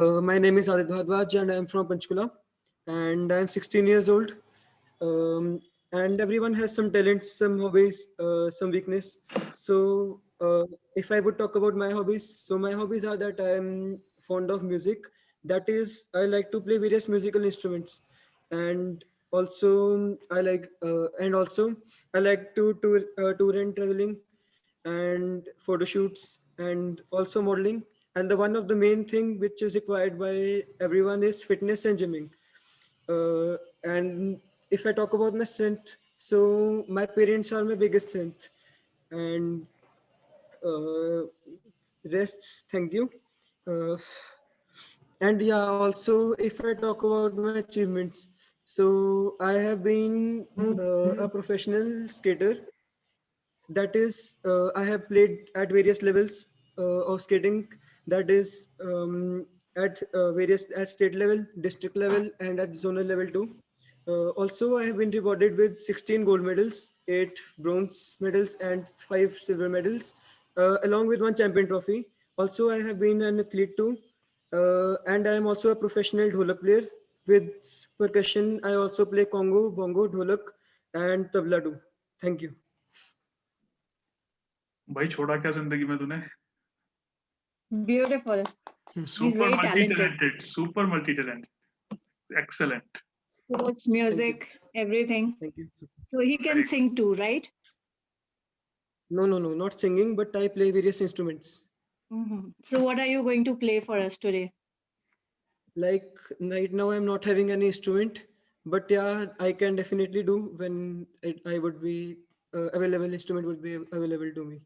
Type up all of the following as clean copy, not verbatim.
My name is Adit Bhardwaj and I am from Panchkula and I am 16 years old. Um, and everyone has some talents, some hobbies, some weakness. So if I would talk about my hobbies, so my hobbies are that I am fond of music. That is, I like to play various musical instruments, and also I like to tour and traveling, and photo shoots, and also modeling. And the one of the main thing which is required by everyone is fitness and gymming. And if I talk about my strength, so my parents are my biggest strength, and uh, rest. Thank you. Uh, and yeah, also if I talk about my achievements, so I have been a professional skater. That is, I have played at various levels of skating. That is, at various at state level, district level, and at zonal level too. Also, I have been rewarded with 16 gold medals, 8 bronze medals, and 5 silver medals, along with one champion trophy. Also, I have been an athlete too, and I am also a professional dholak player. With percussion, I also play congo, bongo, dholak, and tabla too. Thank you. भाई छोड़ा क्या जिंदगी में तूने? Beautiful. He's Super very talented. multi-talented. Super multi-talented. Excellent. Sports, Thank you. music, everything. Thank you. So he can Very sing too, right? No, no, no, not singing, but I play various instruments. So what are you going to play for us today? Like right now, I'm not having any instrument, but yeah, I can definitely do when I would be available. Instrument would be available to me.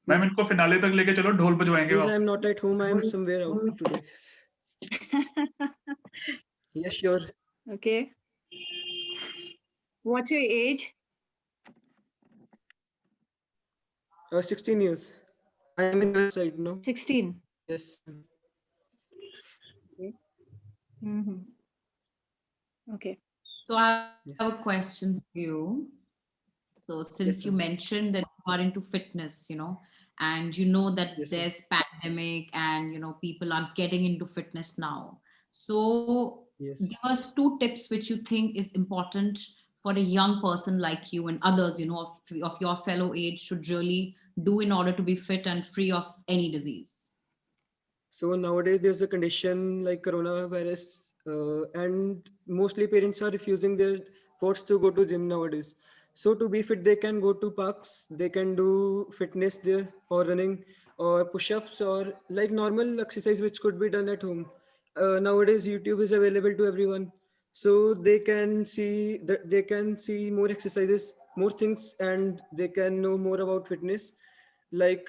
Ma'am इनको finale तक लेके चलो, ढोल बजवाएंगे Since आप. I'm not at home, I am somewhere out today. Yes, sure. Okay. What's your age? 16 years. I am in US right now. 16. Yes. Okay. Mm-hmm. Okay. So I have Yes. a question for you. So since Yes, you ma'am. mentioned that you are into fitness, and you know that Yes, ma'am. there's pandemic and people are getting into fitness now. So Yes. give us two tips which you think is important for a young person like you and others, of your fellow age should really do in order to be fit and free of any disease. So nowadays there's a condition like coronavirus, and mostly parents are refusing their kids to go to gym nowadays. So to be fit, they can go to parks, they can do fitness there, or running, or push-ups, or like normal exercise which could be done at home. Nowadays YouTube is available to everyone, so they can see more exercises, more things, and they can know more about fitness. Like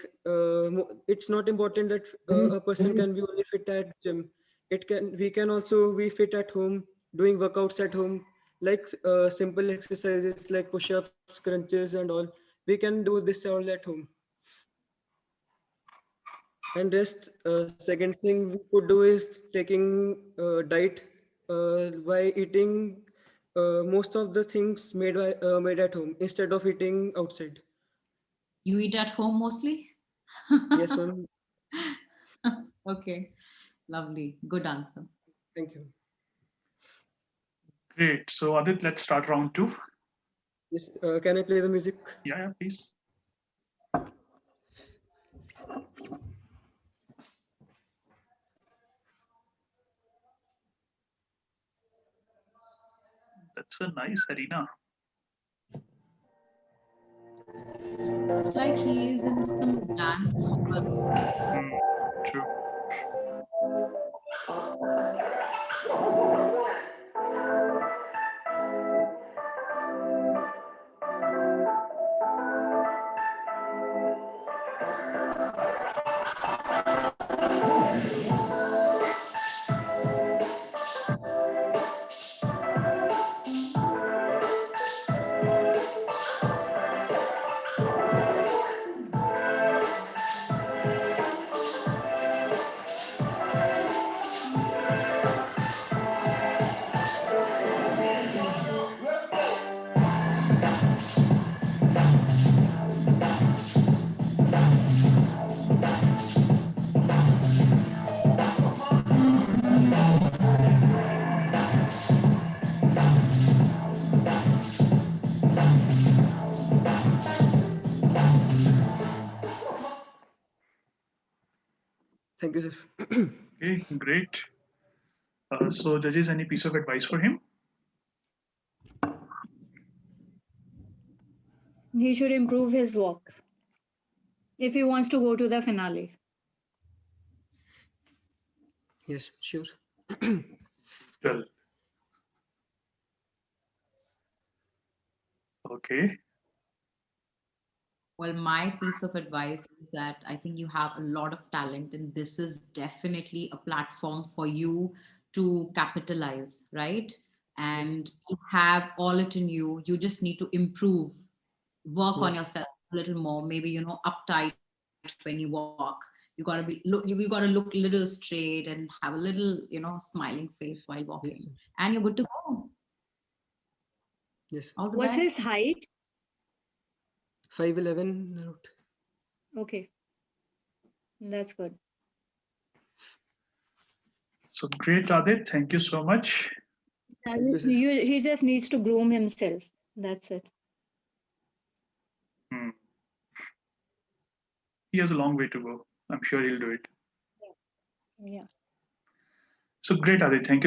it's not important that a person can be only fit at gym. We can also be fit at home, doing workouts at home, like simple exercises like push-ups, crunches, and all. We can do this all at home. And rest, second thing we could do is taking diet by eating most of the things made at home instead of eating outside. You eat at home mostly? Yes, ma'am. Okay, lovely. Good answer. Thank you. Great. So Adit, let's start round 2. Yes, can I play the music? Yeah, please. That's a nice arena. It's like he is in some dance. True. Thank you, sir. Okay, great. So judges, any piece of advice for him? He should improve his walk if he wants to go to the finale. Yes, sure. Well, okay. Well, my piece of advice is that I think you have a lot of talent, and this is definitely a platform for you to capitalize, right? And you have all it in you. You just need to improve, work on Yes. yourself a little more. Maybe, uptight when you walk. You gotta look a little straight and have a little, smiling face while walking, Yes. and you're good to go. Yes. All the What's his best. height? 5'11" around. Okay, that's good. So great, Radit. Thank you so much. you, sir. He just needs to groom himself. That's it. Hmm. He has a long way to go. I'm sure he'll do it. Yeah. So great, Adit. Thank you